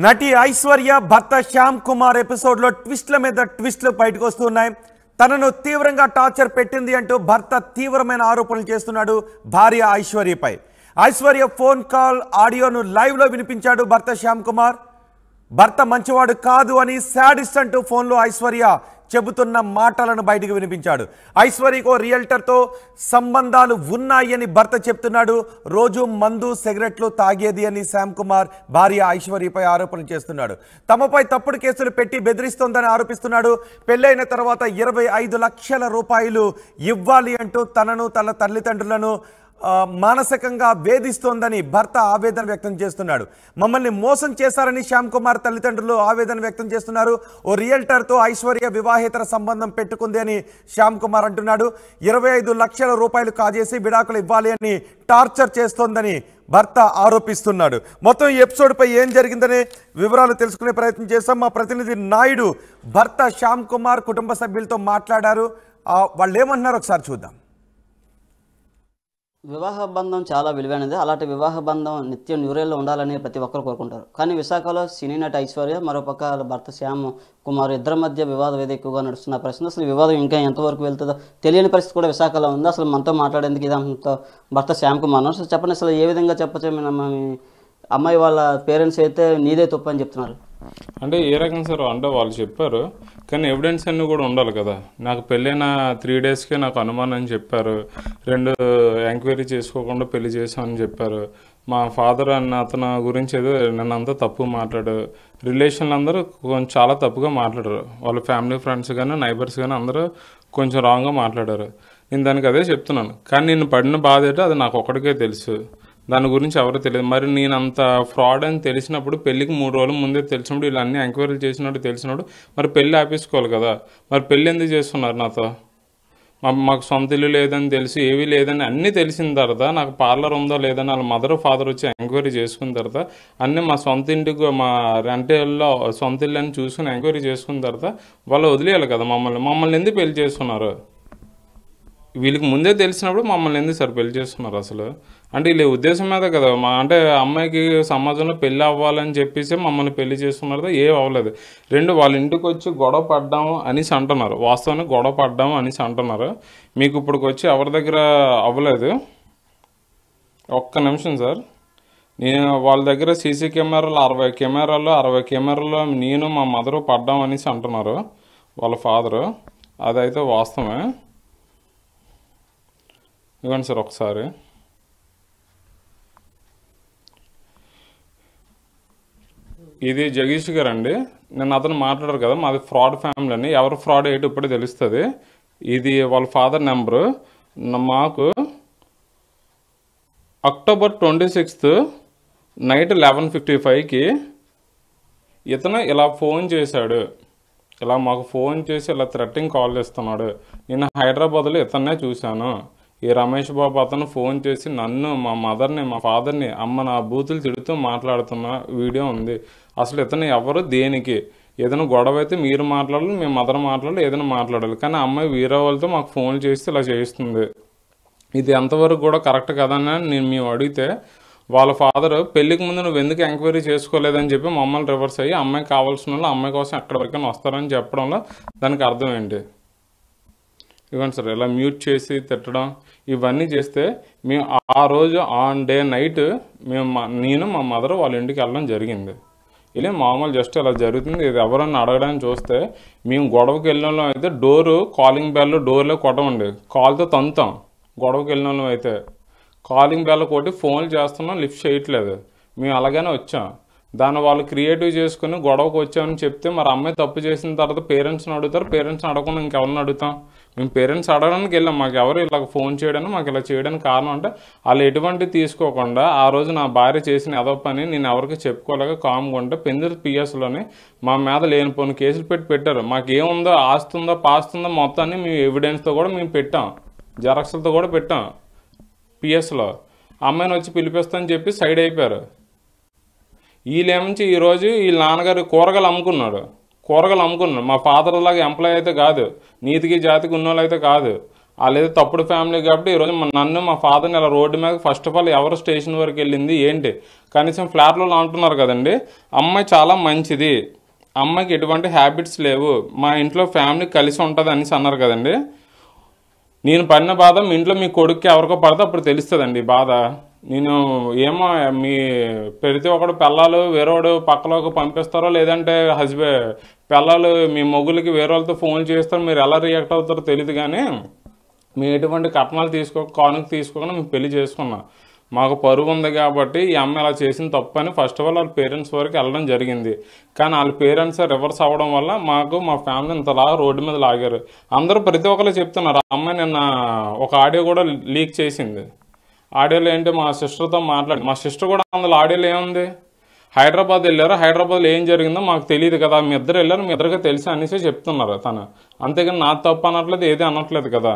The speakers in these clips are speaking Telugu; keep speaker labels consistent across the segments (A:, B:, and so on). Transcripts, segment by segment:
A: నటి ఐశ్వర్య భర్త శ్యామ్ కుమార్ ఎపిసోడ్లో ట్విస్ట్ల మీద ట్విస్ట్లు బయటకు వస్తున్నాయి. తనను తీవ్రంగా టార్చర్ పెట్టింది అంటూ భర్త తీవ్రమైన ఆరోపణలు చేస్తున్నాడు భార్య ఐశ్వర్యపై. ఐశ్వర్య ఫోన్ కాల్ ఆడియోను లైవ్లో వినిపించాడు భర్త శ్యామ్ కుమార్. భర్త మంచివాడు కాదు అని శాడిస్ట్ అంటూ ఫోన్లో ఐశ్వర్య చెబుతున్న మాటలను బయటకు వినిపించాడు. ఐశ్వర్యకు రియల్టర్తో సంబంధాలు ఉన్నాయని భర్త చెప్తున్నాడు. రోజు మందు సిగరెట్లు తాగేది అని శ్యామ్ కుమార్ భార్య ఐశ్వర్యపై ఆరోపణలు చేస్తున్నాడు. తమపై తప్పుడు కేసులు పెట్టి బెదిరిస్తోందని ఆరోపిస్తున్నాడు. పెళ్లైన తర్వాత 25 లక్షల రూపాయలు ఇవ్వాలి అంటూ తనను తన తల్లిదండ్రులను మానసికంగా వేధిస్తోందని భర్త ఆవేదన వ్యక్తం చేస్తున్నాడు. మమ్మల్ని మోసం చేశారని శ్యామ్ కుమార్ తల్లిదండ్రులు ఆవేదన వ్యక్తం చేస్తున్నారు. ఓ రియల్టర్తో ఐశ్వర్య వివాహేతర సంబంధం పెట్టుకుంది అని శ్యామ్ కుమార్ అంటున్నాడు. 25 లక్షల రూపాయలు కాజేసి విడాకులు ఇవ్వాలి అని టార్చర్ చేస్తోందని భర్త ఆరోపిస్తున్నాడు. మొత్తం ఈ ఎపిసోడ్పై ఏం జరిగిందనే వివరాలు తెలుసుకునే ప్రయత్నం చేస్తాం. మా ప్రతినిధి నాయుడు భర్త శ్యామ్ కుమార్ కుటుంబ సభ్యులతో మాట్లాడారు. వాళ్ళు ఏమంటున్నారు ఒకసారి చూద్దాం.
B: వివాహ బంధం చాలా విలువైనది. అలాంటి వివాహ బంధం నిత్యం న్యూరేల్లో ఉండాలని ప్రతి ఒక్కరు కోరుకుంటారు. కానీ విశాఖలో సినీ నటి ఐశ్వర్య, మరోపక్క భర్త శ్యామ్ కుమార్ ఇద్దరి మధ్య వివాదం ఏదో ఎక్కువగా నడుస్తున్న ప్రశ్న. అసలు వివాదం ఇంకా ఎంతవరకు వెళ్తుందో తెలియని పరిస్థితి కూడా విశాఖలో ఉంది. అసలు మనతో మాట్లాడేందుకు ఇదంతా భర్త శ్యామ్ కుమార్. అసలు చెప్పండి, అసలు ఏ విధంగా చెప్పచ్చు? మీ అమ్మాయి వాళ్ళ పేరెంట్స్ అయితే నీదే తప్పు అని చెప్తున్నారు.
C: అంటే ఏ రకం సార్? అంటే వాళ్ళు చెప్పారు, కానీ ఎవిడెన్స్ అన్నీ కూడా ఉండాలి కదా. నాకు పెళ్ళైన 3 డేస్కే నాకు అనుమానం అని చెప్పారు. 2 ఎంక్వైరీ చేసుకోకుండా పెళ్లి చేశామని చెప్పారు. మా ఫాదర్ అన్న అతను గురించి ఏదో నన్నంతా తప్పు మాట్లాడు. రిలేషన్లు అందరూ కొంచెం చాలా తప్పుగా మాట్లాడారు. వాళ్ళ ఫ్యామిలీ ఫ్రెండ్స్ కానీ నైబర్స్ కానీ అందరూ కొంచెం రాంగ్గా మాట్లాడారు. నేను దానికి అదే చెప్తున్నాను. కానీ నేను పడిన బాధ ఏంటో అది నాకు ఒక్కడికే తెలుసు. దాని గురించి ఎవరు తెలియదు. మరి నేను అంత ఫ్రాడ్ అని తెలిసినప్పుడు, పెళ్ళికి 3 రోజుల ముందే తెలిసినప్పుడు, ఇలా అన్ని ఎంక్వైరీలు చేసినట్టు తెలిసినప్పుడు మరి పెళ్ళి ఆపేసుకోవాలి కదా. మరి పెళ్ళి ఎందుకు చేస్తున్నారు నాతో? మాకు సొంత ఇల్లు లేదని తెలిసి, ఏవీ లేదని అన్నీ తెలిసిన తర్వాత, నాకు పార్లర్ ఉందో లేదని వాళ్ళ మదర్ ఫాదర్ వచ్చి ఎంక్వైరీ చేసుకున్న తర్వాత, అన్నీ మా సొంత ఇంటికి మా రెంటేళ్ళలో సొంత ఇల్లు అని చూసుకుని ఎంక్వైరీ చేసుకున్న తర్వాత వాళ్ళు వదిలేయాలి కదా మమ్మల్ని ఎందుకు పెళ్లి చేస్తున్నారు? వీళ్ళకి ముందే తెలిసినప్పుడు మమ్మల్ని ఎందుకు సార్ పెళ్లి చేస్తున్నారు అసలు? అంటే వీళ్ళ ఉద్దేశం మీద కదా. అంటే అమ్మాయికి సమాజంలో పెళ్ళి అవ్వాలని చెప్పేసి మమ్మల్ని పెళ్లి చేస్తున్నారు. ఏం అవ్వలేదు. 2 వాళ్ళ ఇంటికి వచ్చి గొడవ పడ్డాము అనేసి అంటున్నారు. వాస్తవానికి గొడవ పడ్డాము అనేసి అంటున్నారు. మీకు ఇప్పటికి వచ్చి ఎవరి దగ్గర అవ్వలేదు. ఒక్క నిమిషం సార్. నేను వాళ్ళ దగ్గర సీసీ కెమెరాలు 60 కెమెరాల్లో నేను మా మదరు పడ్డాం అనేసి అంటున్నారు వాళ్ళ ఫాదరు. అదైతే వాస్తవమే. ఇవ్వండి సార్ ఒకసారి. ఇది జగీష్ గారు అండి. నేను అతను మాట్లాడారు కదా, మాది ఫ్రాడ్ ఫ్యామిలీ అని. ఎవరు ఫ్రాడ్ ఏంటో ఇప్పుడే తెలుస్తుంది. ఇది వాళ్ళ ఫాదర్ నెంబరు. మాకు అక్టోబర్ 26 నైట్ 11:55కి ఇతను ఇలా ఫోన్ చేశాడు. ఇలా మాకు ఫోన్ చేసి ఇలా థ్రెట్టింగ్ కాల్ చేస్తున్నాడు. నేను హైదరాబాద్లో ఇతన్నే చూశాను. ఈ రమేష్ బాబు అతను ఫోన్ చేసి నన్ను, మా మదర్ని, మా ఫాదర్ని, అమ్మ నా బూతులు తిడుతూ మాట్లాడుతున్న వీడియో ఉంది. అసలు ఇతను ఎవరు, దేనికి? ఏదైనా గొడవ అయితే మీరు మాట్లాడాలి, మీ మదర్ మాట్లాడాలి, ఏదైనా మాట్లాడాలి. కానీ అమ్మాయి వేరే వాళ్ళతో మాకు ఫోన్ చేసి ఇలా చేస్తుంది. ఇది ఎంతవరకు కూడా కరెక్ట్ కదని మేము అడిగితే వాళ్ళ ఫాదర్, పెళ్లికి ముందు నువ్వు ఎందుకు ఎంక్వైరీ చేసుకోలేదని చెప్పి మమ్మల్ని రివర్స్ అయ్యి అమ్మాయి కావాల్సిన వాళ్ళు అమ్మాయి కోసం ఎక్కడి వరకైనా వస్తారని చెప్పడంలో దానికి అర్థం ఏంటి? ఇవ్వండి సార్. ఇలా మ్యూట్ చేసి తిట్టడం ఇవన్నీ చేస్తే మేము ఆ రోజు ఆన్ డే నైట్ నేను మా మదర్ వాళ్ళ ఇంటికి వెళ్ళడం జరిగింది. ఇలా మామూలు జస్ట్ ఇలా జరుగుతుంది. ఇది ఎవరన్నా అడగడానికి చూస్తే మేము గొడవకి వెళ్ళడంలో అయితే కాలింగ్ బెల్ డోర్లో కొట్టమండి, కాల్తో తంతాం. గొడవకి వెళ్ళడంలో అయితే కాలింగ్ బెల్ కొట్టి ఫోన్లు చేస్తున్నాం, లిఫ్ట్ చేయట్లేదు. మేము అలాగనే వచ్చాం. దాన్ని వాళ్ళు క్రియేటివ్ చేసుకుని గొడవకు వచ్చామని చెప్తే మరి అమ్మాయి తప్పు చేసిన తర్వాత పేరెంట్స్ని అడుగుతారు. పేరెంట్స్ని అడగకుండా ఇంకెవరిని అడుగుతాం? మేము పేరెంట్స్ అడగడానికి వెళ్ళాం. మాకు ఎవరు ఇలా ఫోన్ చేయడానికి, మాకు ఇలా చేయడానికి కారణం అంటే వాళ్ళు ఎటువంటి తీసుకోకుండా ఆ రోజు నా భార్య చేసిన ఏదో పని నేను ఎవరికి చెప్పుకోలేక కామ్గా పెందులు పిఎస్లోని మా మీద లేనిపోని కేసులు పెట్టారు. మాకు ఏముందో, ఆస్తుందో పాస్తుందో మొత్తాన్ని మేము ఎవిడెన్స్తో కూడా మేము పెట్టాం, జెరాక్స్లతో కూడా పెట్టాం పిఎస్లో. అమ్మాయిని వచ్చి పిలిపిస్తామని చెప్పి సైడ్ అయిపోయారు. వీళ్ళేమించి ఈరోజు వీళ్ళ నాన్నగారు కూరగాయలు అమ్ముకున్నాడు. మా ఫాదర్ లాగా ఎంప్లాయ్ అయితే కాదు, నీతికి జాతికి ఉన్నోళ్ళు అయితే కాదు. వాళ్ళేదో తప్పుడు ఫ్యామిలీ కాబట్టి ఈరోజు నన్ను మా ఫాదర్ని ఇలా రోడ్డు మీద ఫస్ట్ ఆఫ్ ఆల్ ఎవరు స్టేషన్ వరకు వెళ్ళింది ఏంటి, కనీసం ఫ్లాట్లో అంటున్నారు కదండి. అమ్మాయి చాలా మంచిది, అమ్మాయికి ఎటువంటి హ్యాబిట్స్ లేవు, మా ఇంట్లో ఫ్యామిలీ కలిసి ఉంటుంది అనేసి అన్నారు కదండి. నేను పడిన బాధ మీ ఇంట్లో మీ కొడుక్కి ఎవరికో పడితే అప్పుడు తెలుస్తుందండి బాధ. నేను ఏమో మీ ప్రతి ఒక్కడు పిల్లలు వేరేవాడు పక్కలోకి పంపిస్తారో లేదంటే పిల్లలు మీ మొగులకి వేరే వాళ్ళతో ఫోన్ చేస్తారో మీరు ఎలా రియాక్ట్ అవుతారో తెలియదు, కానీ మీ ఎటువంటి కట్నాలు కానుక తీసుకోకుండా మేము పెళ్లి చేసుకున్నాం. మాకు పరువు ఉంది కాబట్టి ఈ అమ్మాయి అలా చేసిన తప్పు అని ఫస్ట్ ఆఫ్ ఆల్ వాళ్ళ పేరెంట్స్ వరకు వెళ్ళడం జరిగింది. కానీ వాళ్ళ పేరెంట్స్ రివర్స్ అవ్వడం వల్ల మా ఫ్యామిలీ ఇంతలా రోడ్డు మీద లాగారు. అందరూ ప్రతి ఒక్కరు చెప్తున్నారు. ఆ అమ్మాయి నిన్న ఒక ఆడియో కూడా లీక్ చేసింది. ఆడియోలో ఏంటి, మా సిస్టర్తో మా సిస్టర్ కూడా అందులో ఆడియోలో ఏముంది, హైదరాబాద్ వెళ్ళారు, హైదరాబాద్లో ఏం జరిగిందో మాకు తెలియదు కదా, మీ ఇద్దరు వెళ్ళారు, మీ ఇద్దరికి తెలిసి అనేసి చెప్తున్నారు తను. అంతేగాని నా తప్పు అనట్లేదు, ఏది అనట్లేదు కదా.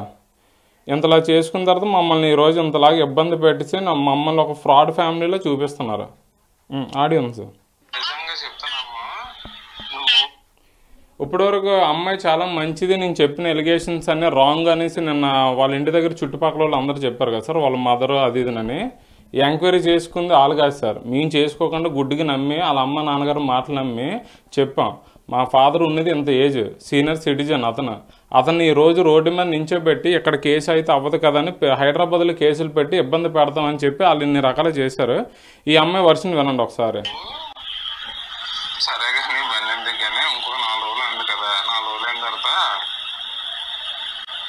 C: ఇంతలా చేసుకున్న తర్వాత మమ్మల్ని ఈరోజు ఇంతలాగా ఇబ్బంది పెట్టేసి మమ్మల్ని ఒక ఫ్రాడ్ ఫ్యామిలీలో చూపిస్తున్నారు. ఆడియన్స్ ఇప్పటివరకు అమ్మాయి చాలా మంచిది, నేను చెప్పిన ఎలిగేషన్స్ అన్నీ రాంగ్ అనేసి నిన్న వాళ్ళ ఇంటి దగ్గర చుట్టుపక్కల వాళ్ళు అందరూ చెప్పారు కదా సార్, వాళ్ళ మదర్ అది ఇదినని. ఎంక్వైరీ చేసుకుంది వాళ్ళు కాదు సార్, మేము చేసుకోకుండా గుడ్డికి నమ్మి వాళ్ళ అమ్మ నాన్నగారు మాటలు నమ్మి చెప్పాం. మా ఫాదర్ ఉన్నది ఇంత ఏజ్, సీనియర్ సిటిజన్ అతన్ని ఈ రోజు రోడ్డు మీద నించోబెట్టి ఇక్కడ కేసు అయితే అవ్వదు కదా అని హైదరాబాద్లో కేసులు పెట్టి ఇబ్బంది పెడతామని చెప్పి వాళ్ళు ఇన్ని రకాలు చేశారు. ఈ అమ్మాయి వర్షన్ వినండి ఒకసారి.
D: సరే కానీ బండి కానీ ఇంకో 4 రోజులు అంది కదా, 4 రోజులు అయిన తర్వాత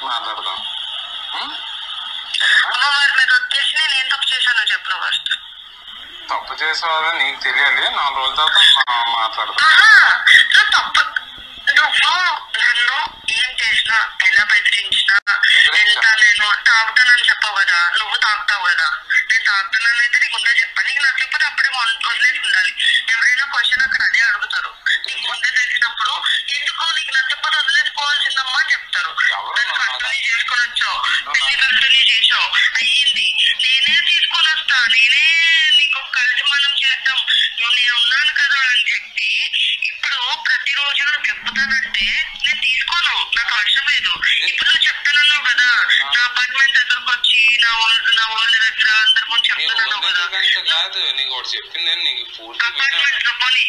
D: మాట్లాడదాం. తప్పు చేసేవాళ్ళని నీకు తెలియాలి, 4 రోజుల తర్వాత మాట్లాడదాం.
E: నన్ను ఏం చేసినా, ఎలా బెదిరించినా, ఎంత నేను తాగుతానని చెప్పావు కదా, నువ్వు తాగుతావు కదా, నేను తాగుతానని అయితే నీకు ముందే చెప్పాను. నీకు నచ్చకపోతే అప్పుడే వదిలేసి ఉండాలి. ఎవరైనా క్వశ్చన్ అక్కడ అదే అడుగుతారు. నీకు ముందే తెలిసినప్పుడు ఎందుకు నీకు నచ్చకపోతే వదిలేసుకోవాల్సిందమ్మా అని చెప్తారు. కంటిన్యూ చేసుకొని వచ్చావు, పెళ్లి కంటిన్యూ చేసావు, అయ్యింది, నేనే తీసుకొని వస్తా, నేనే నీకు కలిసి మనం చేద్దాం, నేను ఉన్నాను కదా అని చెప్పి ఇప్పుడు ప్రతిరోజు నువ్వు చెప్తానంటే నేను తీసుకోను, నాకు అవసరం లేదు. ఇప్పుడు నువ్వు చెప్తానన్నావు కదా, నా అపార్ట్మెంట్ దగ్గరకు వచ్చి నా వాళ్ళ దగ్గర అందరి ముందు చెప్తానన్నావు కదా.
D: కాదు నీకు ఒకటి చెప్పింది, నీకు పూర్తి
E: అపార్ట్మెంట్ లో పోనీ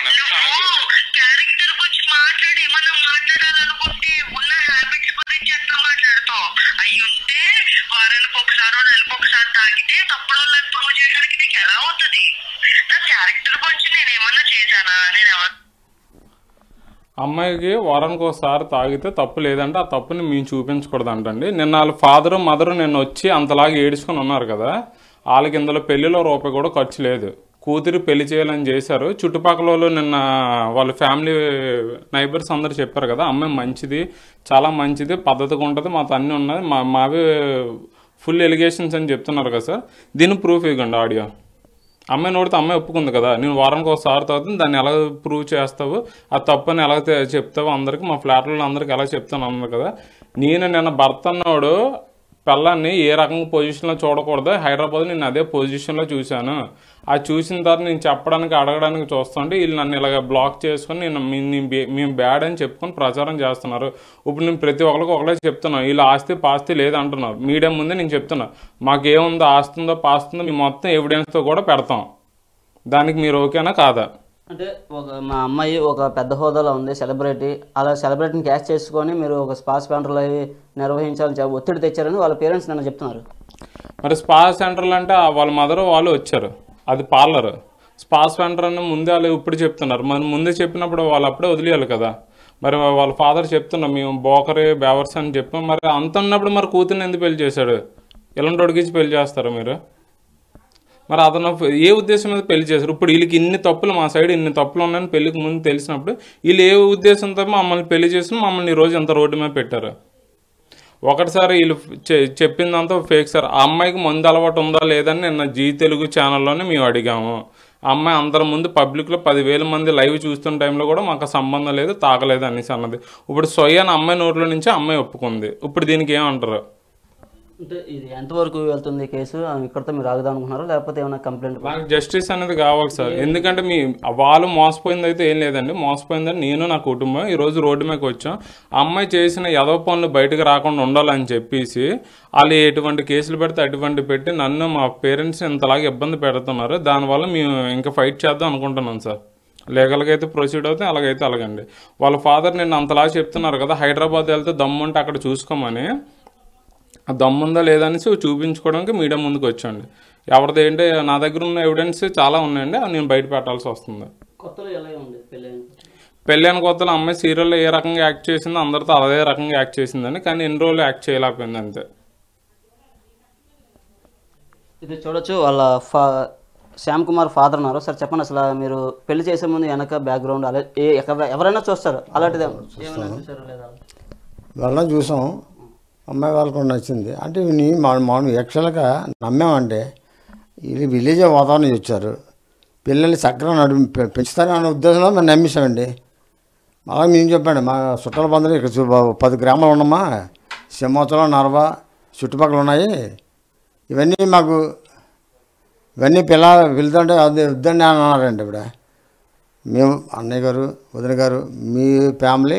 E: నువ్వు క్యారెక్టర్ గురించి మాట్లాడి ఏమన్నా మాట్లాడాలనుకుంటే ఉన్న హ్యాబిట్స్ గురించి ఎట్లా మాట్లాడతావు? అవి ఉంటే వారానికి ఒకసారి నెలకు ఒకసారి తాగితే తప్పుడు వాళ్ళని ప్రూవ్ చేయడానికి నీకు ఎలా అవుతుంది? నా క్యారెక్టర్ గురించి నేను ఏమన్నా చేశానా? నేను ఎవరు
C: అమ్మాయికి వారానికి ఒకసారి తాగితే తప్పు లేదంటే ఆ తప్పుని మేము చూపించకూడదు అంటండి. నిన్న వాళ్ళ ఫాదరు మదరు నిన్న వచ్చి అంతలాగా ఏడుచుకొని ఉన్నారు కదా, వాళ్ళకి ఇందులో పెళ్లిలో రూపాయి కూడా ఖర్చు లేదు. కూతురు పెళ్లి చేయాలని చేశారు. చుట్టుపక్కల వాళ్ళు నిన్న వాళ్ళ ఫ్యామిలీ నైబర్స్ అందరూ చెప్పారు కదా, అమ్మాయి మంచిది, చాలా మంచిది, పద్ధతిగా ఉంటుంది, మాతో అన్నీ ఉన్నది, మావి ఫుల్ ఎలిగేషన్స్ అని చెప్తున్నారు కదా సార్. దీన్ని ప్రూఫ్ ఇవ్వండి ఆడియో. అమ్మాయి నోడితే అమ్మాయి ఒప్పుకుంది కదా, నేను వారానికి ఒకసారి తాగుతుంది, దాన్ని ఎలా ప్రూవ్ చేస్తావు, ఆ తప్పని ఎలా చెప్తావు అందరికి, మా ఫ్లాట్లో అందరికి ఎలా చెప్తాను అన్నారు కదా. నేను నిన్న భర్త అన్నాడు పిల్లాన్ని ఏ రకంగా పొజిషన్లో చూడకూడదు, హైదరాబాద్ నేను అదే పొజిషన్లో చూశాను. అది చూసిన తర్వాత నేను చెప్పడానికి అడగడానికి చూస్తుంటే వీళ్ళు నన్ను ఇలాగ బ్లాక్ చేసుకొని మేము బ్యాడ్ అని చెప్పుకొని ప్రచారం చేస్తున్నారు. ఇప్పుడు నేను ప్రతి ఒక్కరికి ఒకటే చెప్తున్నాను, వీళ్ళు ఆస్తి పాస్తి లేదంటున్నారు. మీడియా ముందే నేను చెప్తున్నా, మాకేముందో ఆస్తుందో పాస్తుందో మేము మొత్తం ఎవిడెన్స్తో కూడా పెడతాం. దానికి మీరు ఓకేనా కాదా?
B: అంటే మా అమ్మాయి ఒక పెద్ద హోదాలో ఉంది, సెలబ్రిటీ. అలా సెలబ్రిటీని క్యాష్ చేసుకొని మీరు ఒక స్పా సెంటర్లు అవి నిర్వహించాలని ఒత్తిడి తెచ్చారని వాళ్ళ పేరెంట్స్ నన్ను చెప్తున్నారు.
C: మరి స్పా సెంటర్లు అంటే వాళ్ళ మదర్ వాళ్ళు వచ్చారు, అది పార్లర్. స్పా సెంటర్ అని ముందే వాళ్ళు ఇప్పుడు చెప్తున్నారు. మరి ముందే చెప్పినప్పుడు వాళ్ళు అప్పుడే వదిలేయాలి కదా. మరి వాళ్ళ ఫాదర్ చెప్తున్నారు మేము బోకరే బేవర్స్ అని చెప్పాం. మరి అంత ఉన్నప్పుడు మరి కూతుర్ని ఎందుకు పెళ్లి చేశాడు? ఇలాంటి అడిగించి పెళ్లి చేస్తారా మీరు? మరి అతను ఏ ఉద్దేశం మీద పెళ్లి చేశారు? ఇప్పుడు వీళ్ళకి ఇన్ని తప్పులు, మా సైడ్ ఇన్ని తప్పులు ఉన్నాయని పెళ్లికి ముందు తెలిసినప్పుడు వీళ్ళు ఏ ఉద్దేశంతో మమ్మల్ని పెళ్లి చేసి మమ్మల్ని ఈరోజు ఎంత రోడ్డు మీద పెట్టారు? ఒకటిసారి వీళ్ళు చెప్పిందంతా ఫేక్ సార్. ఆ అమ్మాయికి మందు అలవాటు ఉందా లేదని నిన్న జీ తెలుగు ఛానల్లోనే మేము అడిగాము. ఆ అమ్మాయి అందరి ముందు పబ్లిక్లో 10,000 మంది లైవ్ చూస్తున్న టైంలో కూడా మాకు సంబంధం లేదు, తాగలేదు అనేసి అన్నది. ఇప్పుడు స్వయాన అమ్మాయి నోట్లో నుంచి అమ్మాయి ఒప్పుకుంది. ఇప్పుడు దీనికి ఏమంటారు?
B: అంటే ఇది ఎంతవరకు వెళ్తుంది కేసు? ఇక్కడతో మీరు ఆగుదాం అనుకుంటున్నారా లేకపోతే ఏమైనా కంప్లైంట్?
C: నాకు జస్టిస్ అనేది కావాలి సార్. ఎందుకంటే వాళ్ళు మోసపోయింది అయితే ఏం లేదండి. మోసపోయిందని నేను నా కుటుంబం ఈరోజు రోడ్డు మీదకి వచ్చాం. ఆ అమ్మాయి చేసిన ఎదవ పనులు బయటకు రాకుండా ఉండాలని చెప్పేసి వాళ్ళు ఎటువంటి కేసులు పెడితే అటువంటి పెట్టి నన్ను మా పేరెంట్స్ ఇంతలాగా ఇబ్బంది పెడుతున్నారు. దానివల్ల మేము ఇంకా ఫైట్ చేద్దాం అనుకుంటున్నాం సార్. లీగల్గా అయితే ప్రొసీడ్ అవుతే అలాగైతే అలాగండి. వాళ్ళ ఫాదర్ నిన్న అంతలాగా చెప్తున్నారు కదా, హైదరాబాద్ వెళ్తే దమ్ముంటే అక్కడ చూసుకోమని. ఆ దమ్ముందా లేదనేసి చూపించుకోవడానికి మీడియా ముందుకు వచ్చండి. ఎవరిది ఏంటి నా దగ్గర ఉన్న ఎవిడెన్స్ చాలా ఉన్నాయండి, నేను బయట పెట్టాల్సి వస్తుంది.
B: కొత్తలో ఎలా ఉంది
C: పెళ్ళైన కొత్తలో అమ్మాయి సీరియల్లో ఏ రకంగా యాక్ట్ చేసిందో అందరితో అదే రకంగా యాక్ట్ చేసిందని, కానీ ఎన్ని రోజులు యాక్ట్ చేయలేకపోయింది అంతే.
B: ఇది చూడొచ్చు వాళ్ళ శ్యామ్ కుమార్ ఫాదర్ ఉన్నారు. సార్ చెప్పండి, అసలు మీరు పెళ్లి చేసే ముందు వెనక బ్యాక్గ్రౌండ్ అలా ఎవరైనా చూస్తారు అలాంటిది చూసారు లేదా?
F: వాళ్ళని చూసాం, అమ్మాయి వాళ్ళకు నచ్చింది. అంటే మనం యాక్చువల్గా నమ్మామంటే ఇది విలేజ్ వాతావరణం వచ్చారు, పిల్లల్ని చక్కగా పెంచుతారని అనే ఉద్దేశంలో మేము నమ్మేశామండి. అలా మేము చెప్పండి, మా చుట్టాల బంధువులు ఇక్కడ 10 గ్రామాలు ఉన్నామా, సింహాచలం, నరవ చుట్టుపక్కల ఉన్నాయి. ఇవన్నీ పిలుతుంటే అది వద్దండి అని అన్నారండి. ఇప్పుడు మేము అన్నయ్య గారు, వదిన గారు, మీ ఫ్యామిలీ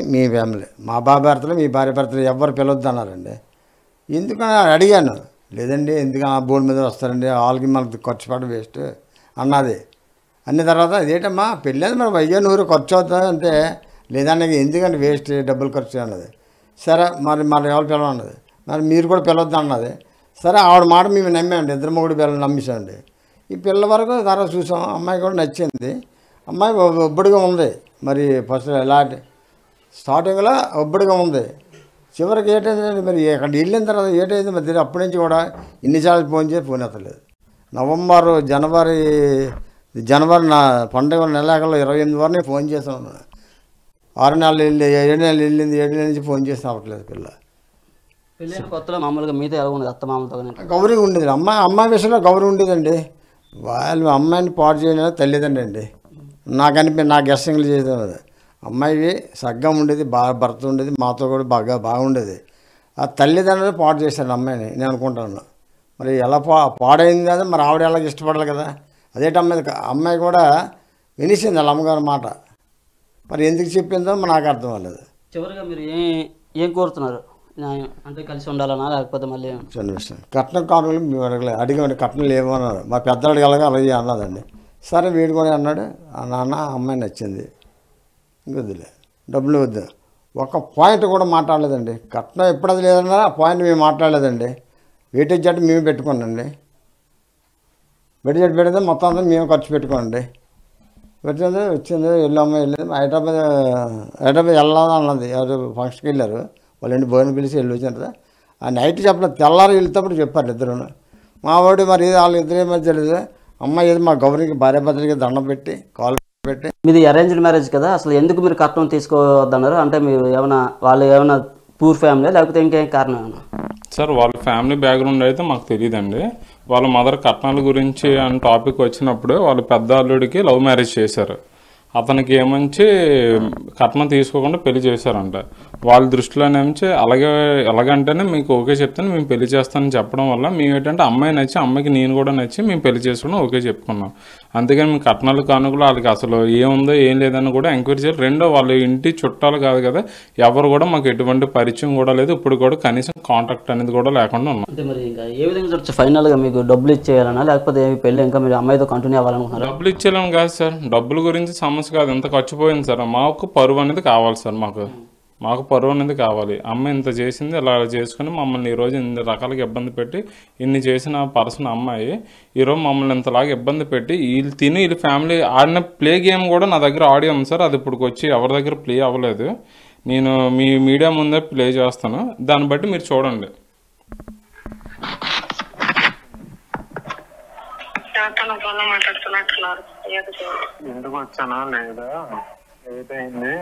F: మా బాబాయ్ భర్తలు, మీ భార్య భర్తలు ఎవరు పిలవద్దు అన్నారండి. ఎందుకని అడిగాను. లేదండి ఎందుకు ఆ బోర్డు మీద వస్తారండి, వాళ్ళకి మనకు ఖర్చు పడ వేస్ట్ అన్నది. అన్న తర్వాత అదేంటమ్మా పెళ్ళి మరి 1000 ఖర్చు అవుతుంది అంటే, లేదండి ఎందుకంటే వేస్ట్ డబ్బులు ఖర్చు అన్నది. సరే మరి ఎవరు పిలవన్నది, మరి మీరు కూడా పిలవద్దు అన్నది. సరే ఆవిడ మాట మేము నమ్మామండి, 2 3 పిల్లలు నమ్మేసామండి. ఈ పిల్లల వరకు తర్వాత చూసాం, అమ్మాయి కూడా నచ్చింది. అమ్మాయి ఒబ్బడిగా ఉంది. మరి ఫస్ట్ ఎలాంటి స్టార్టింగ్లో ఒబ్బడిగా ఉంది, చివరికి ఏంటంటే మరి అక్కడ వెళ్ళిన తర్వాత ఏంటైతే మరి అప్పటి నుంచి కూడా ఇన్నిసార్లు ఫోన్ ఎత్తలేదు. జనవరి నా పండుగ నెలకల్లో 28 వరకు నేను ఫోన్ చేసాను. 6 నెలలు వెళ్ళి 7 నెలలు వెళ్ళింది, 7 నెలల నుంచి ఫోన్ చేసి అవ్వట్లేదు.
B: పెళ్ళైన కొత్తలో మామూలుగా మీతో ఎలా ఉండదు అత్త మామతో?
F: గౌరవం ఉండేది. అమ్మాయి విషయంలో గౌరవం ఉండేదండి. వాళ్ళు అమ్మాయిని పాడు చేయడం తల్లిదండ్రి అండి. నా గెస్టింగ్లు చేసేది. అమ్మాయి సగ్గం ఉండేది, భర్త ఉండేది, మాతో కూడా బాగుండేది. ఆ తల్లిదండ్రులు పాడు చేశాను అమ్మాయిని నేను అనుకుంటాను. మరి ఎలా పాడైంది కదా, మరి ఆవిడ ఎలా ఇష్టపడాలి కదా. అదేంటి అమ్మాయి కూడా వినిసింది వాళ్ళ అమ్మగారి మాట. మరి ఎందుకు చెప్పిందో నాకు అర్థం అవ్వలేదు.
B: చివరిగా మీరు ఏం కోరుతున్నారు? అంటే కలిసి ఉండాలన్నా లేకపోతే మళ్ళీ
F: చిన్న విషయం కట్నం కానుకలు మేము అడిగామండి. కట్నం లేవన్నారు. మా పెద్దలు అడగలగా అలాగే అన్నదండి. సరే వీడు కూడా అన్నాడు, నాన్న అమ్మాయి నచ్చింది, ఇంకొద్దులే డబ్బులు వద్దు. ఒక పాయింట్ కూడా మాట్లాడలేదండి. కట్నం ఎప్పుడది లేదన్నా ఆ పాయింట్ మేము మాట్లాడలేదండి. వెయిటేజ్ జట్టు మేము పెట్టుకోండి, వెయిటేజ్ పెడితే మొత్తం అంతా మేము ఖర్చు పెట్టుకోండి. వచ్చింది వెళ్ళింది. హైదరాబాద్ వెళ్ళాలని అన్నది. ఎవరు ఫంక్షన్కి వెళ్ళారు, వాళ్ళు ఇంటి భోజనం పిలిచి వెళ్ళి వచ్చిన ఆ నైట్ చెప్పలేదు, తెల్లారి వెళ్తేప్పుడు చెప్పారు ఇద్దరు. మా వాడు మరి వాళ్ళు ఇద్దరే మధ్య తెలియదు. అమ్మాయి ఏదో మా గౌరికి భార్య భద్రకి దండం పెట్టి కాల్ పెట్టి.
B: మీది అరేంజ్డ్ మ్యారేజ్ కదా, అసలు ఎందుకు మీరు కట్నం తీసుకోవద్దన్నారు? అంటే మీరు వాళ్ళు ఏమైనా పూర్ ఫ్యామిలీ లేకపోతే ఇంకేం కారణం ఏమన్నా?
C: సార్ వాళ్ళ ఫ్యామిలీ బ్యాక్గ్రౌండ్ అయితే మాకు తెలియదండి. వాళ్ళ మదర్ కట్నాల గురించి అని టాపిక్ వచ్చినప్పుడు వాళ్ళ పెద్ద అల్లుడికి లవ్ మ్యారేజ్ చేశారు. అతనికి ఏమంచి కట్నం తీసుకోకుండా పెళ్లి చేశారంట. వాళ్ళ దృష్టిలోనేమించి ఎలాగంటేనే మీకు ఓకే చెప్తాను మేము పెళ్లి చేస్తానని చెప్పడం వల్ల మేము ఏంటంటే అమ్మాయి నచ్చి అమ్మాయికి నేను కూడా నచ్చి మేము పెళ్లి చేసుకోవడం ఓకే చెప్పుకున్నాం. అంతేగాని మేము కట్నాలు కానుకలు వాళ్ళకి అసలు ఏముందో ఏం లేదని కూడా ఎంక్వైరీ చేయాలి. రెండో వాళ్ళ ఇంటి చుట్టాలు కాదు కదా, ఎవరు కూడా మాకు ఎటువంటి పరిచయం కూడా లేదు. ఇప్పుడు కూడా కనీసం కాంటాక్ట్ అనేది కూడా లేకుండా ఉన్నాం.
B: అంటే మరి ఇంకా ఏ విధంగా చూడొచ్చు? ఫైనల్గా మీకు డబ్బులు ఇచ్చేయాలన్నా లేకపోతే పెళ్లి ఇంకా మీరు అమ్మాయితో కంటిన్యూ అవ్వాలనుకుంటున్నారు?
C: డబ్బులు ఇచ్చేయాలని కాదు సార్, డబ్బుల గురించి సమస్య కాదు. ఎంత ఖర్చు పోయింది సార్, మాకు పరువు అనేది కావాలి సార్. మాకు పరువు అనేది కావాలి. అమ్మాయి ఇంత చేసింది, అలా చేసుకుని మమ్మల్ని ఈరోజు ఇన్ని రకాలుగా ఇబ్బంది పెట్టి ఇన్ని చేసిన పర్సన్ అమ్మాయి ఈరోజు మమ్మల్ని ఇంతలాగా ఇబ్బంది పెట్టి వీళ్ళ ఫ్యామిలీ ఆడిన ప్లే గేమ్ కూడా నా దగ్గర ఆడియో ఉంది సార్. అది ఇప్పుడు వచ్చి ఎవరి దగ్గర ప్లే అవ్వలేదు. నేను మీ మీడియా ముందే ప్లే చేస్తాను, దాన్ని బట్టి మీరు చూడండి.
D: ఎందుకు వచ్చానా లేదా ఏదైంది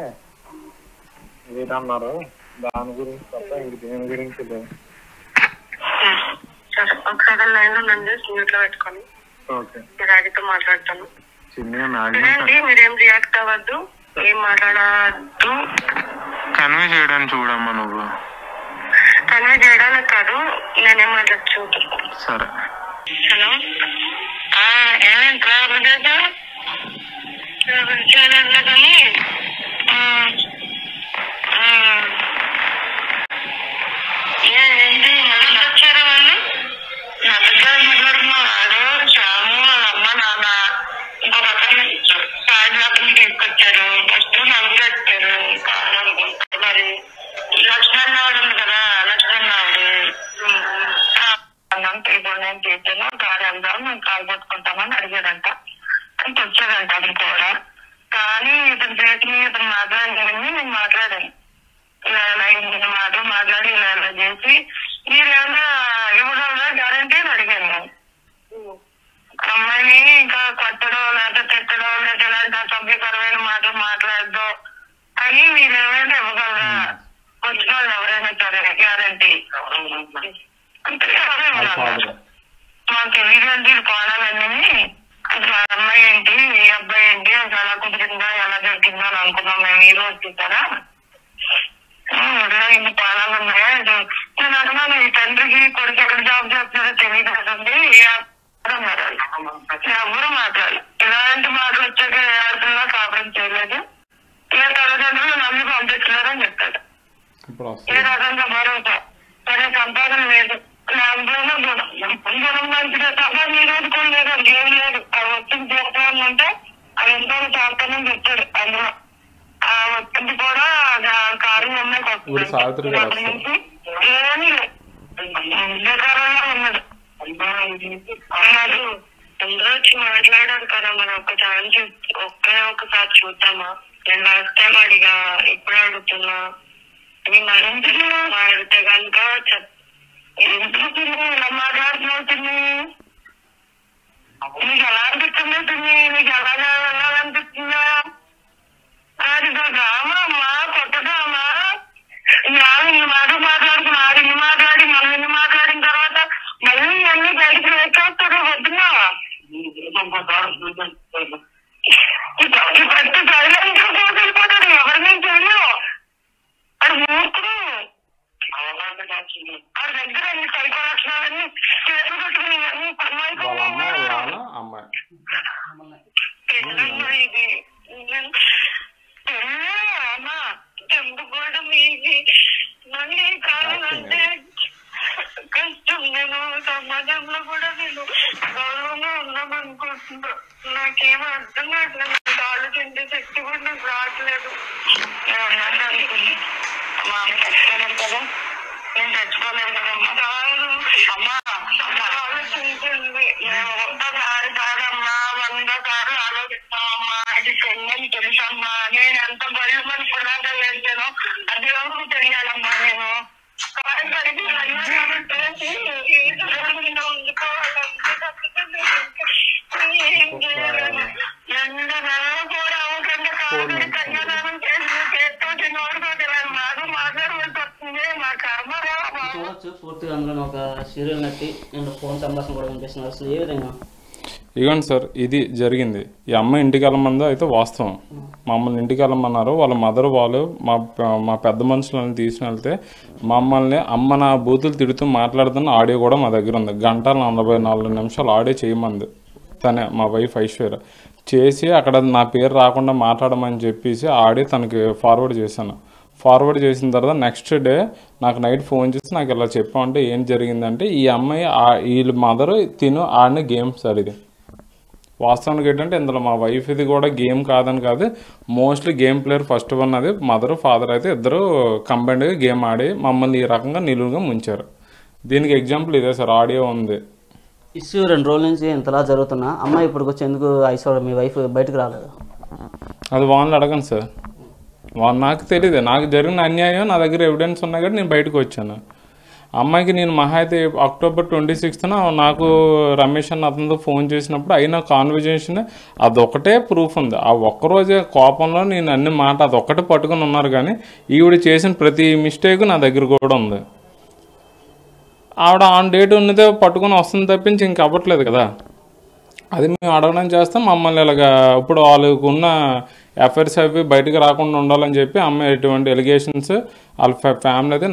D: ఏదన్నారు దాని గురించి తప్ప ఇంక దేని గురించి లేదు.
E: ఒకసారి లైన్ లో నన్ను మ్యూట్ లో పెట్టుకొని డాడీతో మాట్లాడతాను. మీరేం రియాక్ట్ అవ్వద్దు, ఏం మాట్లాడద్దు.
D: కన్వే చేయడానికి చూడమ్మా. నువ్వు
E: కన్వే చేయడానికి కాదు, నేనే మాట్లాడు చూడు.
D: సరే.
E: హలో, ఏమేంట్రా కదా కానీ ఏంటి వచ్చారు వాళ్ళు? నా పెద్ద మాట్లాడుతున్నారు. శ్యాము వాళ్ళ అమ్మ నాన్న ఇంకొక అతను సాయంత్రం తీసుకొచ్చారు. ఫస్ట్ నవ్వు కట్టారు కావాలనుకుంటారు. మరి లక్ష్మణ్ ఆవిడ ఉంది కదా, లక్ష్మణ్ ఆవిడ ఇప్పుడు నేను చేశాను కారు వెళ్దాం మేము కాలు పట్టుకుంటామని అడిగాడంట. అని వచ్చాడంట అతను కూడా. కానీ ఇతను చేసి ఇతను మాట్లాడాలని నేను మాట్లాడాను. ఇలా ఇలా ఇంకొక మాట మాట్లాడి ఇలా ఇలా చేసి మీరేమన్నా ఇవ్వగలరా గ్యారంటీ అని అడిగాను. అమ్మాయిని ఇంకా కొట్టడం లేకపోతే తిట్టడం లేదా ఇలాంటి అసభ్యకరమైన మాటలు మాట్లాడదు అని మీరేమైనా ఇవ్వగలరా? వచ్చిన వాళ్ళు ఎవరైనా సరే గ్యారంటీ అంటే మాకు తెలియదండి కోణాలన్నీ. అసలు ఆ అమ్మాయి ఏంటి ఈ అబ్బాయి ఏంటి అసలు ఎలా కుదిరిందా ఎలా జరిగిందా అని అనుకున్నాం మేము. ఈ రోజు చూసారా ఇన్ని కోణాలు ఉన్నాయా? నేను అన్నాను ఈ తండ్రికి కొడుకు ఎక్కడ జాబ్ చేస్తున్నారో తెలియదు కదండి అన్నారు. ఎవరు మాట్లాడాలి ఇలాంటి మాటలు వచ్చాక ఏ అర్థంగా కాపురం చేయలేదు. ఏ తల్లిదండ్రులు నమ్మి పంపించలేరని చెప్తాడు. ఏ రకంగా భరోసా సరే సంపాదన లేదు అందులోనే గుణం మంచిగా సంపాదన ఈ రోజు కూడా లేదు ఏం లేదు. అది వచ్చింది చేస్తామంటే అది ఎంతో చేస్తానని చెప్తాడు. అందులో ఆ వచ్చింది కూడా కారణం ఉన్నాయి నుంచి ఏమీ లేదు వికారంగా ఉన్నాడు. అందరూ వచ్చి మాట్లాడారు కదా మనం ఒక ఛాన్స్ ఒక్కసారి చూద్దామా? నేను లాస్ట్ టైం అడిగా ఇప్పుడు అడుగుతున్నా నేను అడిగితే కనుక ఎందుకు ఇలా మాట్లాడుతున్నావు తిని? నీకు ఎలా అనిపిస్తుందో తిని? నీకు ఎలాగా వెళ్ళాలనిపిస్తుందా? అది రామా అమ్మా కొట్టదామా? ఇన్ని మాటలు మాట్లాడుతున్నా ఇన్ని మాట్లాడి మళ్ళీ ఇన్ని మాట్లాడిన తర్వాత మళ్ళీ అన్ని బయటకు వేసేస్తాడు వద్దునా ప్రతి సైలెంట్ వెళ్ళిపోతాడు. ఎవరిని తెలియదు అది మూర్ఖుడు. వాడి దగ్గర అన్ని సైకో లక్షణాలన్నీ చేతులు కట్టుకుని అన్ని ఇది అమ్మా చెంపుకోవడం ఇది మళ్ళీ కావాలంటే కష్టం. నేను సమాజంలో కూడా నేను గౌరవంగా ఉన్నామనుకుంటున్నా. నాకేమో అర్థం కావట్లేదు. నాకు ఆలోచించే శక్తి కూడా నాకు రావట్లేదు. నేను అన్నాను అనుకున్నా అమ్మా చచ్చిపోలేదు కదా నేను చచ్చిపోలేదు కదమ్మా కాదు అమ్మా ఆలోచించింది. నేను ఒక్కసారి కాదమ్మా 100 సార్లు ఆలోచిస్తామమ్మా. అది చెయ్యని తెలుసమ్మా. నేను ఎంత బళ్ళు మన పునాదాలు వేసానో అది ఎవరికి తెలియాలమ్మా. నేను కాడికి ఉండిపోవాలంటే ఏం చేయాలి? 2 నెలలు కూడా అవసరంగా కాదు కన్యాదానం చేసి చేస్తోటి నోడుతోటి మాకు మాట్లాడవలసి వస్తుంది. మా కర్మరా
B: చూడొచ్చు పూర్తిగా అందులో ఒక సీరియల్ నట్టి నేను ఫోన్ సంభాషణ కూడా వినిపిస్తున్నారు. అసలు ఏ విధంగా?
C: ఇవ్వండి సార్, ఇది జరిగింది. ఈ అమ్మ ఇంటికి వెళ్ళమందో అయితే వాస్తవం. మమ్మల్ని ఇంటికి వెళ్ళమన్నారు. వాళ్ళ మదర్ వాళ్ళు మా పెద్ద మనుషులను తీసుకుని వెళ్తే మమ్మల్ని అమ్మ నా బూతులు తిడుతూ మాట్లాడుతున్న ఆడియో కూడా మా దగ్గర ఉంది. 1:44 నిమిషాలు ఆడియో చేయమంది తనే, మా వైఫ్ ఐశ్వర్య చేసి అక్కడ నా పేరు రాకుండా మాట్లాడమని చెప్పేసి ఆడియో తనకి ఫార్వర్డ్ చేశాను. ఫార్వర్డ్ చేసిన తర్వాత నెక్స్ట్ డే నాకు నైట్ ఫోన్ చేసి నాకు ఇలా చెప్పామంటే ఏం జరిగిందంటే ఈ అమ్మాయి వీళ్ళ మదర్ తిను ఆడిన గేమ్ సార్. ఇది వాస్తవానికి ఏంటంటే ఇందులో మా వైఫ్ ఇది కూడా గేమ్ కాదని కాదు, mostly game player first one. అది మదర్ ఫాదర్ అయితే ఇద్దరు కంబైన్డ్గా గేమ్ ఆడి మమ్మల్ని ఈ రకంగా నిలువుగా ముంచారు. దీనికి ఎగ్జాంపుల్ ఇదే సార్, ఆడియో ఉంది.
B: ఇష్యూ 2 రోజుల నుంచి ఇంతలా జరుగుతున్నా అమ్మాయి ఇప్పుడు వచ్చి ఎందుకు ఐశ్వర్య మీ వైఫ్ బయటకు రాలేదు?
C: అది వాళ్ళని అడగండి సార్. నాకు తెలియదు. నాకు జరిగిన అన్యాయం నా దగ్గర ఎవిడెన్స్ ఉన్నా కానీ నేను బయటకు వచ్చాను. అమ్మాయికి నేను మహా అయితే అక్టోబర్ 26న నాకు రమేష్ అన్న అతనితో ఫోన్ చేసినప్పుడు అయిన కాన్వర్జేషన్ అదొకటే ప్రూఫ్ ఉంది. ఆ ఒక్కరోజే కోపంలో నేను అన్ని మాట అదొక్కటే పట్టుకుని ఉన్నారు. కానీ ఈవిడ చేసిన ప్రతి మిస్టేక్ నా దగ్గర కూడా ఉంది. ఆవిడ ఆన్ డేట్ ఉన్నదే పట్టుకుని వస్తుంది తప్పించి ఇంక అవ్వట్లేదు కదా. అది మేము అడగడం చేస్తాం. మమ్మల్ని ఇలాగా ఇప్పుడు వాళ్ళకు ఉన్న ఎఫ్ఐఆర్స్ అవి బయటకు రాకుండా ఉండాలని చెప్పి అమ్మాయి ఎటువంటి ఎలిగేషన్స్ వాళ్ళ ఫ్యామిలీ అయితే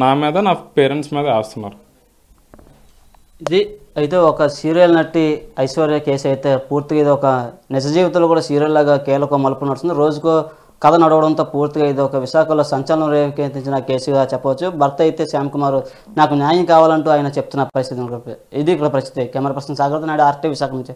C: నా మీద నా పేరెంట్స్ మీద వేస్తున్నారు.
B: ఇది అయితే ఒక సీరియల్ నటి ఐశ్వర్య కేసు అయితే పూర్తిగా ఇది ఒక నిజ జీవితంలో కూడా సీరియల్ లాగా కీలక మలుపు నడుస్తుంది. రోజుకో కథ నడవడంతో పూర్తిగా ఇది ఒక విశాఖలో సంచలనం రేకెత్తించిన కేసుగా చెప్పవచ్చు. భర్త అయితే శ్యామ్ కుమార్ నాకు న్యాయం కావాలంటూ ఆయన చెప్తున్న పరిస్థితి. ఇది ఇక్కడ పరిస్థితి. Camera person Sagar Naidu, RTV Visakha నుంచి.